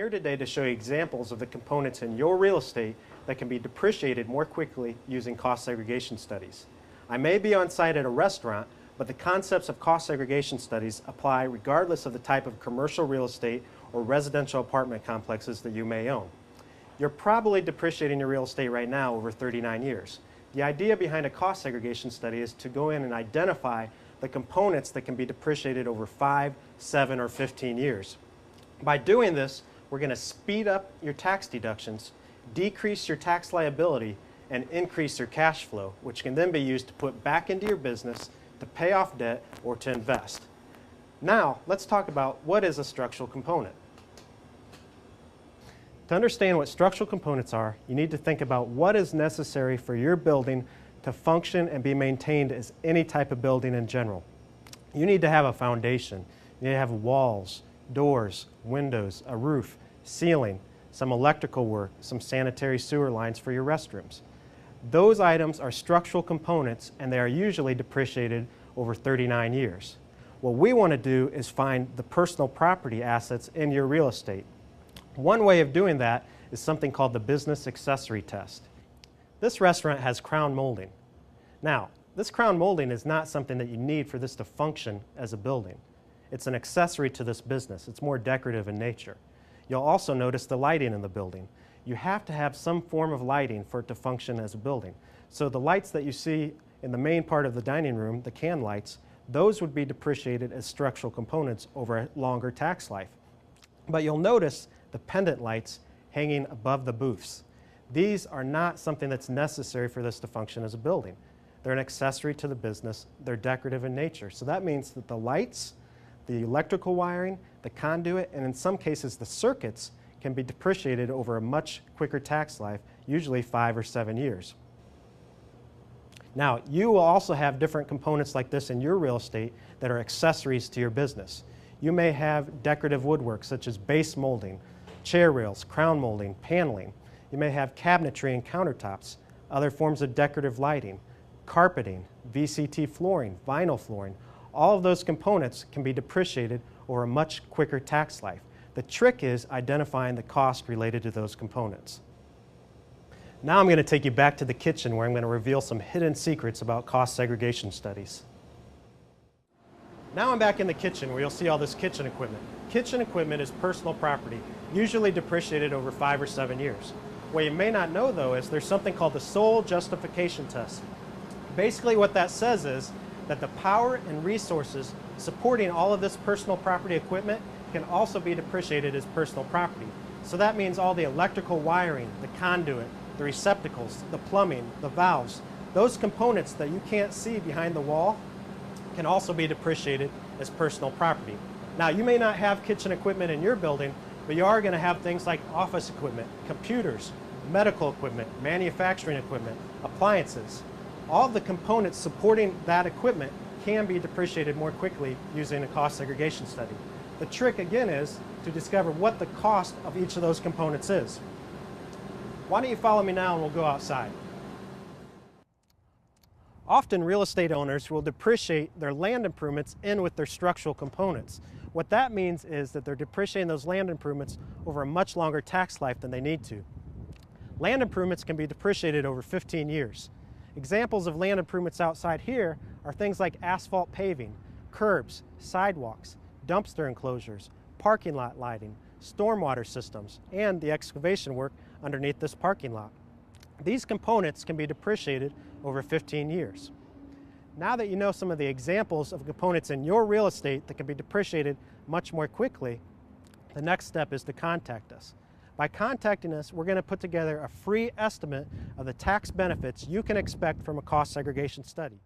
here today to show you examples of the components in your real estate that can be depreciated more quickly using cost segregation studies. I may be on site at a restaurant, but the concepts of cost segregation studies apply regardless of the type of commercial real estate or residential apartment complexes that you may own. You're probably depreciating your real estate right now over 39 years. The idea behind a cost segregation study is to go in and identify the components that can be depreciated over 5, 7, or 15 years. By doing this, we're going to speed up your tax deductions, decrease your tax liability, and increase your cash flow, which can then be used to put back into your business, to pay off debt, or to invest. Now, let's talk about what is a structural component. To understand what structural components are, you need to think about what is necessary for your building to function and be maintained as any type of building in general. You need to have a foundation. You need to have walls, doors, windows, a roof, ceiling, some electrical work, some sanitary sewer lines for your restrooms. Those items are structural components and they are usually depreciated over 39 years. What we want to do is find the personal property assets in your real estate. One way of doing that is something called the business accessory test. This restaurant has crown molding. Now, this crown molding is not something that you need for this to function as a building. It's an accessory to this business. It's more decorative in nature. You'll also notice the lighting in the building. You have to have some form of lighting for it to function as a building. So the lights that you see in the main part of the dining room, the can lights, those would be depreciated as structural components over a longer tax life. But you'll notice the pendant lights hanging above the booths. These are not something that's necessary for this to function as a building. They're an accessory to the business. They're decorative in nature. So that means that the lights, the electrical wiring, the conduit, and in some cases the circuits can be depreciated over a much quicker tax life, usually 5 or 7 years. Now, you will also have different components like this in your real estate that are accessories to your business. You may have decorative woodwork such as base molding, chair rails, crown molding, paneling. You may have cabinetry and countertops, other forms of decorative lighting, carpeting, VCT flooring, vinyl flooring. All of those components can be depreciated over a much quicker tax life. The trick is identifying the cost related to those components. Now I'm going to take you back to the kitchen where I'm going to reveal some hidden secrets about cost segregation studies. Now I'm back in the kitchen where you'll see all this kitchen equipment. Kitchen equipment is personal property, usually depreciated over 5 or 7 years. What you may not know though is there's something called the sole justification test. Basically what that says is that the power and resources supporting all of this personal property equipment can also be depreciated as personal property. So that means all the electrical wiring, the conduit, the receptacles, the plumbing, the valves, those components that you can't see behind the wall can also be depreciated as personal property. Now, you may not have kitchen equipment in your building, but you are going to have things like office equipment, computers, medical equipment, manufacturing equipment, appliances. All of the components supporting that equipment can be depreciated more quickly using a cost segregation study. The trick again is to discover what the cost of each of those components is. Why don't you follow me now and we'll go outside. Often real estate owners will depreciate their land improvements in with their structural components. What that means is that they're depreciating those land improvements over a much longer tax life than they need to. Land improvements can be depreciated over 15 years. Examples of land improvements outside here are things like asphalt paving, curbs, sidewalks, dumpster enclosures, parking lot lighting, stormwater systems, and the excavation work underneath this parking lot. These components can be depreciated over 15 years. Now that you know some of the examples of components in your real estate that can be depreciated much more quickly, the next step is to contact us. By contacting us, we're going to put together a free estimate of the tax benefits you can expect from a cost segregation study.